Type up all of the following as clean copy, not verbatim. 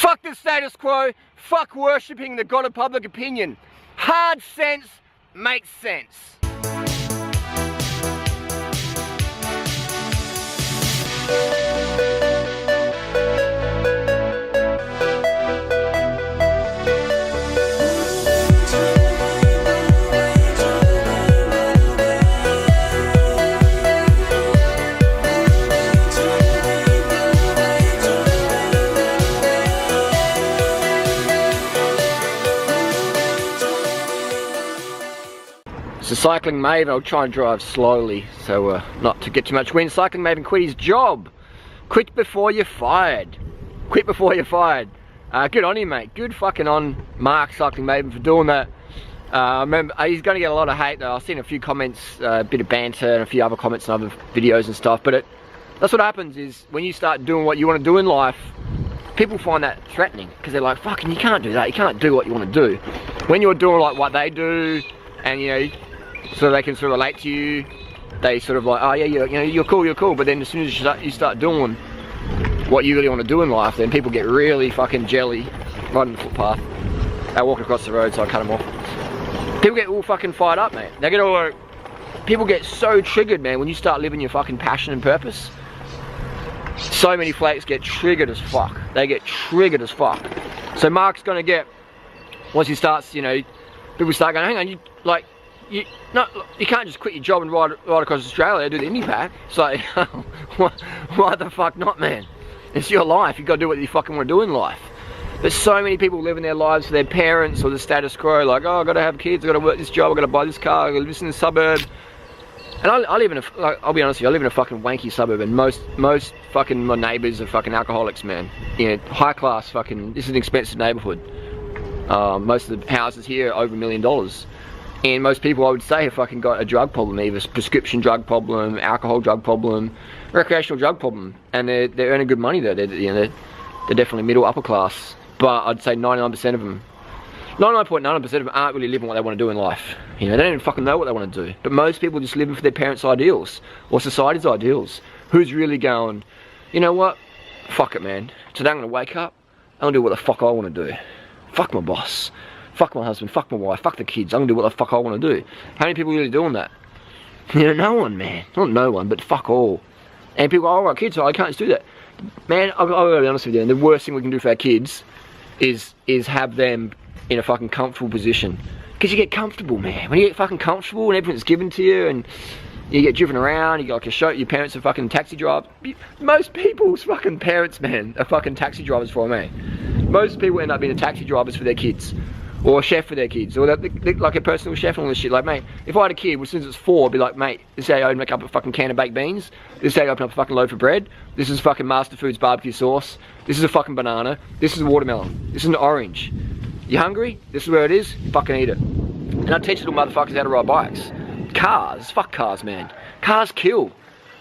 Fuck the status quo. Fuck worshipping the god of public opinion. Hard sense makes sense. So Cycling Maven, I'll try and drive slowly so not to get too much wind. Cycling Maven quit his job. Quit before you're fired. Quit before you're fired. Good on you, mate. Good fucking on Mark, Cycling Maven, for doing that. Remember, he's going to get a lot of hate though. I've seen a few comments, a bit of banter and a few other comments and other videos and stuff, but that's what happens is when you start doing what you want to do in life, people find that threatening because they're like, fucking you can't do that, you can't do what you want to do. When you're doing like what they do and you know, so they can sort of relate to you, they sort of like, oh yeah, you're cool, but then as soon as you start doing what you really want to do in life, then people get really fucking jelly right in the footpath. They walk across the road, so I cut them off. People get all fucking fired up, mate. They get all, people get so triggered, man, when you start living your fucking passion and purpose. So many flakes get triggered as fuck. They get triggered as fuck. So Mark's gonna get, once he starts, you know, people start going, hang on, you can't just quit your job and ride across Australia, do the Indie Pack. It's like, why the fuck not, man? It's your life, you've got to do what you fucking want to do in life. There's so many people living their lives for their parents or the status quo, like, oh, I've got to have kids, I've got to work this job, I've got to buy this car, I've got to live in the suburb. And I live in a, like, I'll be honest with you, I live in a fucking wanky suburb, and most fucking my neighbours are fucking alcoholics, man. You know, high class fucking, this is an expensive neighbourhood. Most of the houses here are over $1 million. And most people, I would say, have fucking got a drug problem, either prescription drug problem, alcohol drug problem, recreational drug problem, and they're earning good money though. They're definitely middle upper class, but I'd say 99% of them, 99.9% of them aren't really living what they want to do in life. You know, they don't even fucking know what they want to do. But most people just living for their parents' ideals or society's ideals. Who's really going, you know what? Fuck it, man. Today I'm gonna wake up. I'm gonna do what the fuck I want to do. Fuck my boss. Fuck my husband, fuck my wife, fuck the kids, I'm gonna do what the fuck I want to do. How many people are really doing that? You know, no one, man. Not no one, but fuck all. And people go, oh, our kids, I can't just do that. Man, I've got to be honest with you, and the worst thing we can do for our kids is have them in a fucking comfortable position. Because you get comfortable, man. When you get fucking comfortable and everything's given to you and you get driven around, you got like a show, your parents are fucking taxi drivers. Most people's fucking parents, man, are fucking taxi drivers for me. Most people end up being taxi drivers for their kids. Or a chef for their kids, or like a personal chef and all this shit. Like, mate, if I had a kid, as soon as it's 4, I'd be like, mate, this is how I make up a fucking can of baked beans. This is how I open up a fucking loaf of bread. This is fucking Master Foods barbecue sauce. This is a fucking banana. This is a watermelon. This is an orange. You hungry? This is where it is. Fucking eat it. And I teach little motherfuckers how to ride bikes. Cars, fuck cars, man. Cars kill.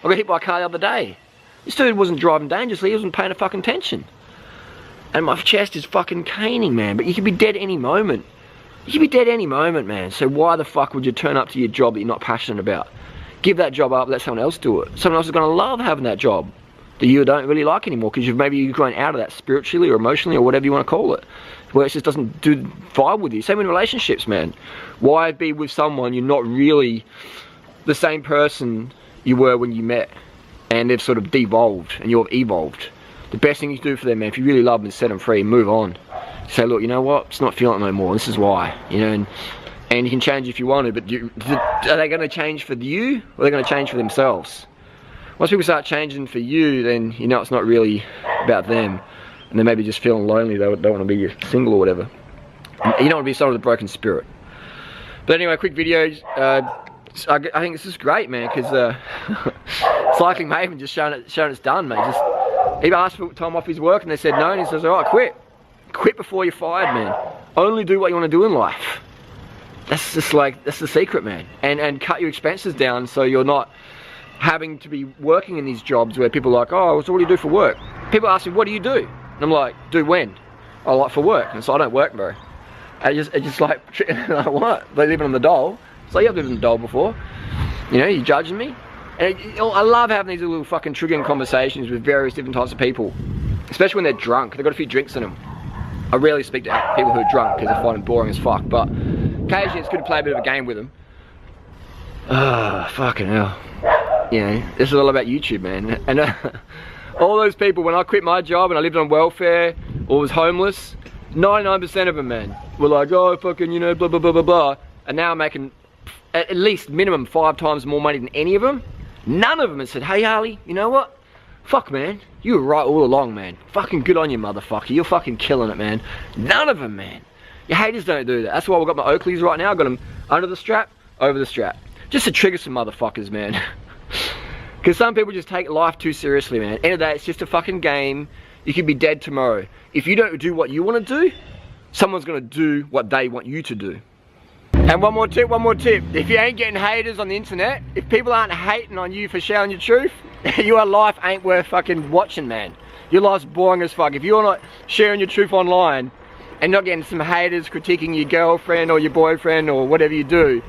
I got hit by a car the other day. This dude wasn't driving dangerously. He wasn't paying a fucking attention. And my chest is fucking caning, man. But you could be dead any moment. You could be dead any moment, man. So why the fuck would you turn up to your job that you're not passionate about? Give that job up, let someone else do it. Someone else is going to love having that job that you don't really like anymore because you've grown out of that spiritually or emotionally or whatever you want to call it. Where it just doesn't vibe with you. Same in relationships, man. Why be with someone you're not really the same person you were when you met and they've sort of devolved and you've evolved? The best thing you can do for them, man, if you really love them, is set them free, move on. Say, look, you know what, it's not feeling it no more, this is why, you know, and you can change if you want to, but are they going to change for you, or are they going to change for themselves? Once people start changing for you, then you know it's not really about them, and they may be just feeling lonely, they don't want to be single or whatever. You don't want to be someone with a broken spirit. But anyway, quick video, I think this is great, man, because Cycling Maven just showing it's done, mate. He asked for time off his work and they said no, and he says, alright, quit. Quit before you're fired, man. Only do what you want to do in life. That's just like, that's the secret, man. And cut your expenses down so you're not having to be working in these jobs where people are like, oh, so what do you do for work? People ask me, what do you do? And I'm like, do when? I like for work. And so I don't work, bro. It's just like, like what? They living on the dole. So yeah, I've lived on the dole before. You know, you judging me? And I love having these little fucking triggering conversations with various different types of people. Especially when they're drunk. They've got a few drinks in them. I rarely speak to people who are drunk because I find them boring as fuck, but occasionally it's good to play a bit of a game with them. Fucking hell. You know, this is all about YouTube, man. And all those people, when I quit my job and I lived on welfare or was homeless, 99% of them, man, were like, oh, fucking, you know, blah, blah, blah, blah, blah. And now I'm making at least minimum 5 times more money than any of them. None of them have said, hey, Harley, you know what? Fuck, man, you were right all along, man. Fucking good on you, motherfucker. You're fucking killing it, man. None of them, man. Your haters don't do that. That's why we've got my Oakleys right now. I've got them under the strap, over the strap. Just to trigger some motherfuckers, man. Because some people just take life too seriously, man. End of the day, it's just a fucking game. You could be dead tomorrow. If you don't do what you want to do, someone's going to do what they want you to do. And one more tip. If you ain't getting haters on the internet, if people aren't hating on you for sharing your truth, your life ain't worth fucking watching, man. Your life's boring as fuck. If you're not sharing your truth online and not getting some haters critiquing your girlfriend or your boyfriend or whatever you do,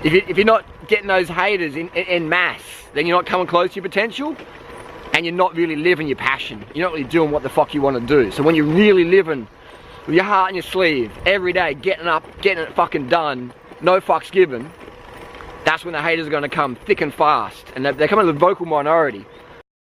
if you're not getting those haters in mass, then you're not coming close to your potential and you're not really living your passion. You're not really doing what the fuck you want to do. So when you're really living with your heart in your sleeve, every day, getting up, getting it fucking done, no fucks given, that's when the haters are going to come thick and fast. And they're coming to the vocal minority.